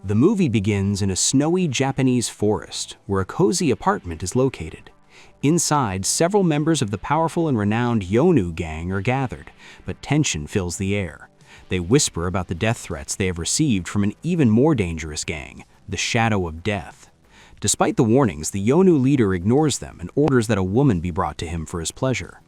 The movie begins in a snowy Japanese forest where a cozy apartment is located. Inside, several members of the powerful and renowned Yonu gang are gathered, but tension fills the air. They whisper about the death threats they have received from an even more dangerous gang, the Shadow of Death. Despite the warnings, the Yonu leader ignores them and orders that a woman be brought to him for his pleasure.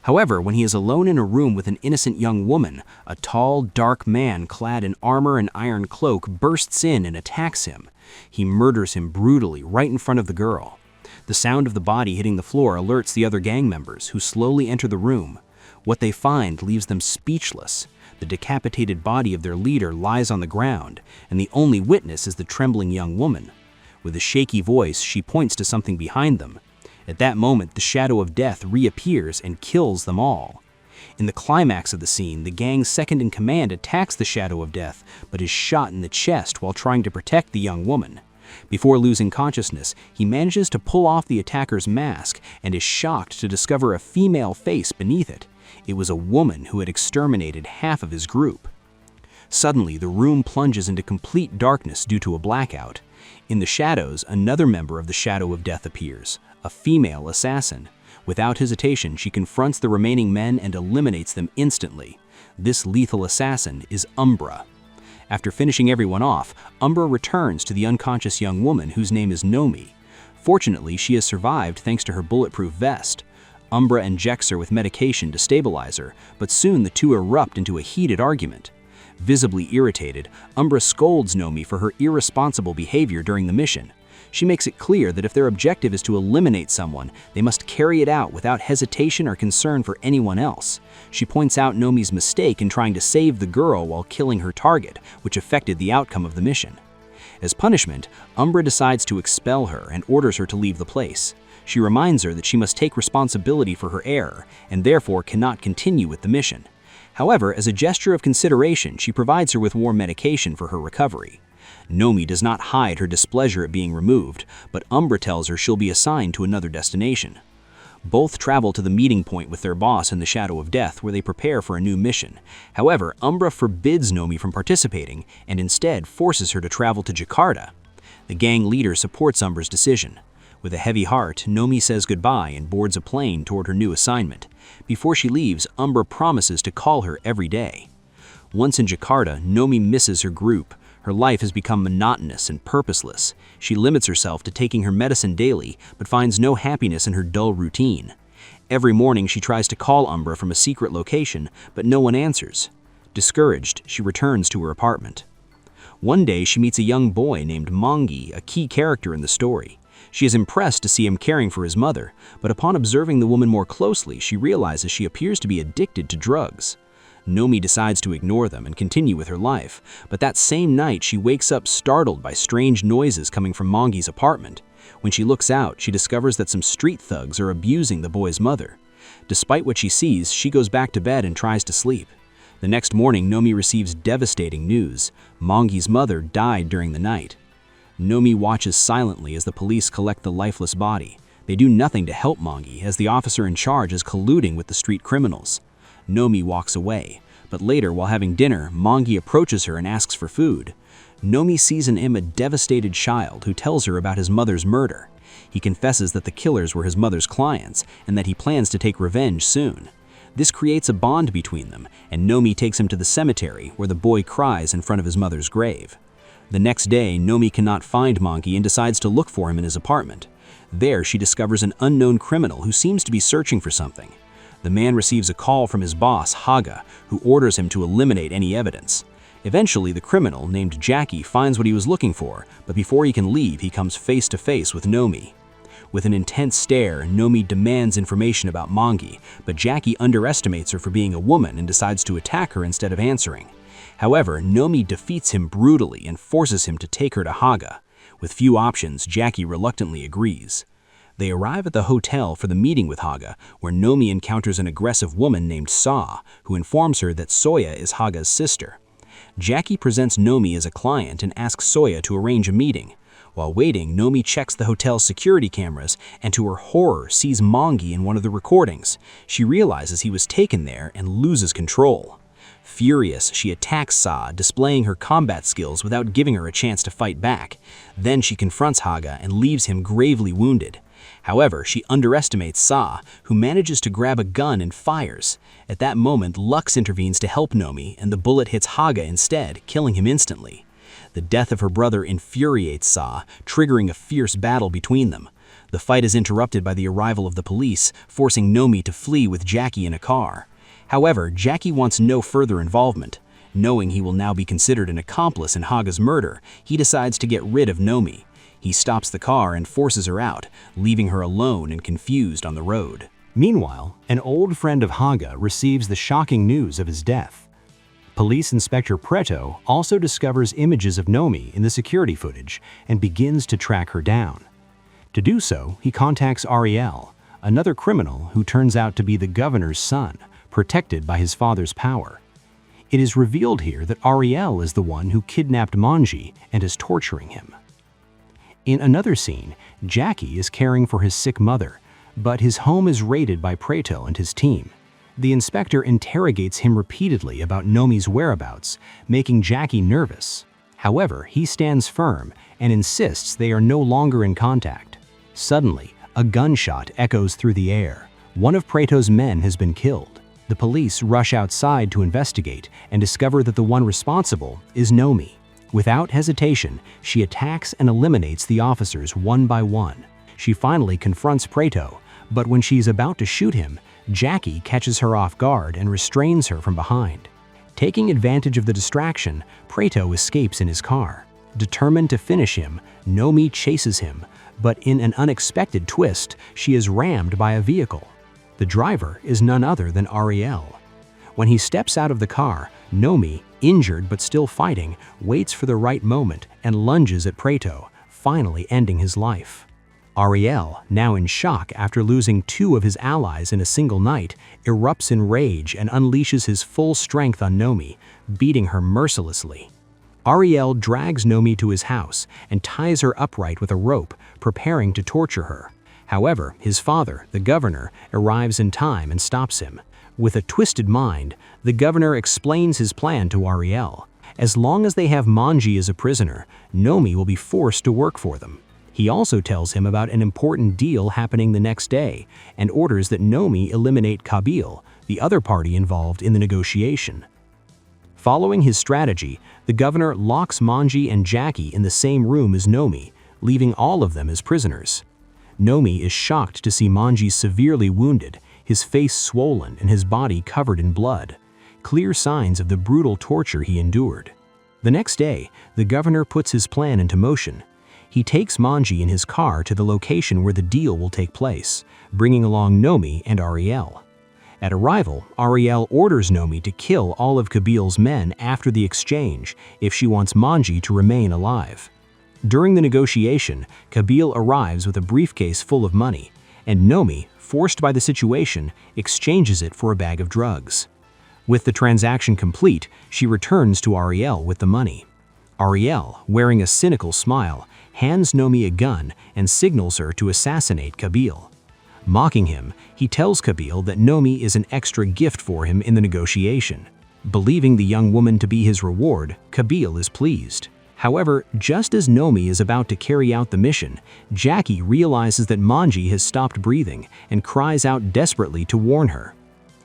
However, when he is alone in a room with an innocent young woman, a tall, dark man clad in armor and iron cloak bursts in and attacks him. He murders him brutally right in front of the girl. The sound of the body hitting the floor alerts the other gang members, who slowly enter the room. What they find leaves them speechless. The decapitated body of their leader lies on the ground, and the only witness is the trembling young woman. With a shaky voice, she points to something behind them. At that moment, the Shadow of Death reappears and kills them all. In the climax of the scene, the gang's second-in-command attacks the Shadow of Death, but is shot in the chest while trying to protect the young woman. Before losing consciousness, he manages to pull off the attacker's mask and is shocked to discover a female face beneath it. It was a woman who had exterminated half of his group. Suddenly, the room plunges into complete darkness due to a blackout. In the shadows, another member of the Shadow of Death appears, a female assassin. Without hesitation, she confronts the remaining men and eliminates them instantly. This lethal assassin is Umbra. After finishing everyone off, Umbra returns to the unconscious young woman whose name is Nomi. Fortunately, she has survived thanks to her bulletproof vest. Umbra injects her with medication to stabilize her, but soon the two erupt into a heated argument. Visibly irritated, Umbra scolds Nomi for her irresponsible behavior during the mission. She makes it clear that if their objective is to eliminate someone, they must carry it out without hesitation or concern for anyone else. She points out Nomi's mistake in trying to save the girl while killing her target, which affected the outcome of the mission. As punishment, Umbra decides to expel her and orders her to leave the place. She reminds her that she must take responsibility for her error and therefore cannot continue with the mission. However, as a gesture of consideration, she provides her with warm medication for her recovery. Nomi does not hide her displeasure at being removed, but Umbra tells her she'll be assigned to another destination. Both travel to the meeting point with their boss in the Shadow of Death, where they prepare for a new mission. However, Umbra forbids Nomi from participating and instead forces her to travel to Jakarta. The gang leader supports Umbra's decision. With a heavy heart, Nomi says goodbye and boards a plane toward her new assignment. Before she leaves, Umbra promises to call her every day. Once in Jakarta, Nomi misses her group. Her life has become monotonous and purposeless. She limits herself to taking her medicine daily, but finds no happiness in her dull routine. Every morning she tries to call Umbra from a secret location, but no one answers. Discouraged, she returns to her apartment. One day she meets a young boy named Mongi, a key character in the story. She is impressed to see him caring for his mother, but upon observing the woman more closely, she realizes she appears to be addicted to drugs. Nomi decides to ignore them and continue with her life, but that same night she wakes up startled by strange noises coming from Mongi's apartment. When she looks out, she discovers that some street thugs are abusing the boy's mother. Despite what she sees, she goes back to bed and tries to sleep. The next morning, Nomi receives devastating news. Mongi's mother died during the night. Nomi watches silently as the police collect the lifeless body. They do nothing to help Mongi, as the officer in charge is colluding with the street criminals. Nomi walks away, but later, while having dinner, Mongi approaches her and asks for food. Nomi sees in him a devastated child who tells her about his mother's murder. He confesses that the killers were his mother's clients and that he plans to take revenge soon. This creates a bond between them, and Nomi takes him to the cemetery where the boy cries in front of his mother's grave. The next day, Nomi cannot find Mongi and decides to look for him in his apartment. There, she discovers an unknown criminal who seems to be searching for something. The man receives a call from his boss, Haga, who orders him to eliminate any evidence. Eventually, the criminal, named Jackie, finds what he was looking for, but before he can leave, he comes face to face with Nomi. With an intense stare, Nomi demands information about Mongi, but Jackie underestimates her for being a woman and decides to attack her instead of answering. However, Nomi defeats him brutally and forces him to take her to Haga. With few options, Jackie reluctantly agrees. They arrive at the hotel for the meeting with Haga, where Nomi encounters an aggressive woman named Sa, who informs her that Soya is Haga's sister. Jackie presents Nomi as a client and asks Soya to arrange a meeting. While waiting, Nomi checks the hotel's security cameras and to her horror sees Mongi in one of the recordings. She realizes he was taken there and loses control. Furious, she attacks Sa, displaying her combat skills without giving her a chance to fight back. Then she confronts Haga and leaves him gravely wounded. However, she underestimates Sa, who manages to grab a gun and fires. At that moment, Lux intervenes to help Nomi, and the bullet hits Haga instead, killing him instantly. The death of her brother infuriates Sa, triggering a fierce battle between them. The fight is interrupted by the arrival of the police, forcing Nomi to flee with Jackie in a car. However, Jackie wants no further involvement. Knowing he will now be considered an accomplice in Haga's murder, he decides to get rid of Nomi. He stops the car and forces her out, leaving her alone and confused on the road. Meanwhile, an old friend of Haga receives the shocking news of his death. Police Inspector Preto also discovers images of Nomi in the security footage and begins to track her down. To do so, he contacts Ariel, another criminal who turns out to be the governor's son, protected by his father's power. It is revealed here that Ariel is the one who kidnapped Manji and is torturing him. In another scene, Jackie is caring for his sick mother, but his home is raided by Preto and his team. The inspector interrogates him repeatedly about Nomi's whereabouts, making Jackie nervous. However, he stands firm and insists they are no longer in contact. Suddenly, a gunshot echoes through the air. One of Preto's men has been killed. The police rush outside to investigate and discover that the one responsible is Nomi. Without hesitation, she attacks and eliminates the officers one by one. She finally confronts Preto, but when she's about to shoot him, Jackie catches her off guard and restrains her from behind. Taking advantage of the distraction, Preto escapes in his car. Determined to finish him, Nomi chases him, but in an unexpected twist, she is rammed by a vehicle. The driver is none other than Ariel. When he steps out of the car, Nomi, injured but still fighting, waits for the right moment and lunges at Preto, finally ending his life. Ariel, now in shock after losing two of his allies in a single night, erupts in rage and unleashes his full strength on Nomi, beating her mercilessly. Ariel drags Nomi to his house and ties her upright with a rope, preparing to torture her. However, his father, the governor, arrives in time and stops him. With a twisted mind, the governor explains his plan to Ariel. As long as they have Manji as a prisoner, Nomi will be forced to work for them. He also tells him about an important deal happening the next day and orders that Nomi eliminate Kabil, the other party involved in the negotiation. Following his strategy, the governor locks Manji and Jackie in the same room as Nomi, leaving all of them as prisoners. Nomi is shocked to see Manji severely wounded, his face swollen and his body covered in blood, clear signs of the brutal torture he endured. The next day, the governor puts his plan into motion. He takes Manji in his car to the location where the deal will take place, bringing along Nomi and Ariel. At arrival, Ariel orders Nomi to kill all of Kabil's men after the exchange if she wants Manji to remain alive. During the negotiation, Kabil arrives with a briefcase full of money, and Nomi, forced by the situation, exchanges it for a bag of drugs. With the transaction complete, she returns to Ariel with the money. Ariel, wearing a cynical smile, hands Nomi a gun and signals her to assassinate Kabil. Mocking him, he tells Kabil that Nomi is an extra gift for him in the negotiation. Believing the young woman to be his reward, Kabil is pleased. However, just as Nomi is about to carry out the mission, Jackie realizes that Manji has stopped breathing and cries out desperately to warn her.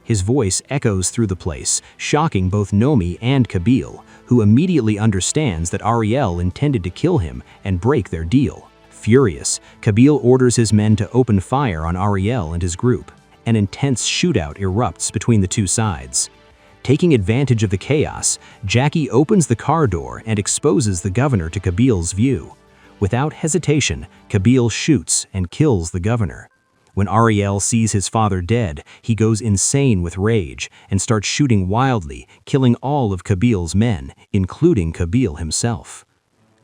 His voice echoes through the place, shocking both Nomi and Kabil, who immediately understands that Ariel intended to kill him and break their deal. Furious, Kabil orders his men to open fire on Ariel and his group. An intense shootout erupts between the two sides. Taking advantage of the chaos, Jackie opens the car door and exposes the governor to Kabil's view. Without hesitation, Kabil shoots and kills the governor. When Ariel sees his father dead, he goes insane with rage and starts shooting wildly, killing all of Kabil's men, including Kabil himself.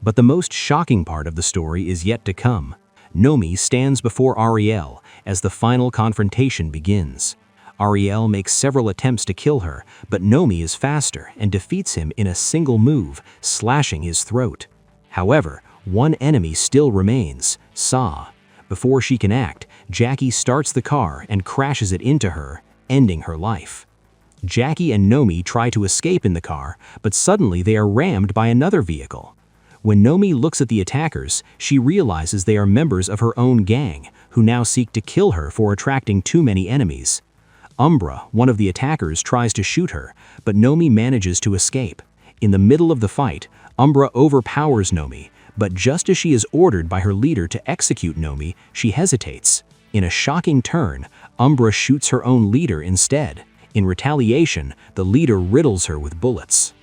But the most shocking part of the story is yet to come. Nomi stands before Ariel as the final confrontation begins. Ariel makes several attempts to kill her, but Nomi is faster and defeats him in a single move, slashing his throat. However, one enemy still remains, Sa. Before she can act, Jackie starts the car and crashes it into her, ending her life. Jackie and Nomi try to escape in the car, but suddenly they are rammed by another vehicle. When Nomi looks at the attackers, she realizes they are members of her own gang, who now seek to kill her for attracting too many enemies. Umbra, one of the attackers, tries to shoot her, but Nomi manages to escape. In the middle of the fight, Umbra overpowers Nomi, but just as she is ordered by her leader to execute Nomi, she hesitates. In a shocking turn, Umbra shoots her own leader instead. In retaliation, the leader riddles her with bullets.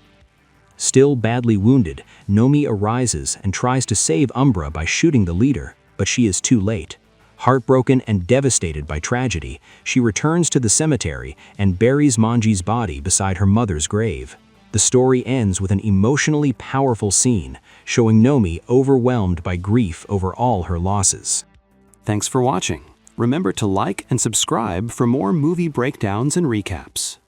Still badly wounded, Nomi arises and tries to save Umbra by shooting the leader, but she is too late. Heartbroken and devastated by tragedy, she returns to the cemetery and buries Manji's body beside her mother's grave. The story ends with an emotionally powerful scene, showing Nomi overwhelmed by grief over all her losses. Thanks for watching. Remember to like and subscribe for more movie breakdowns and recaps.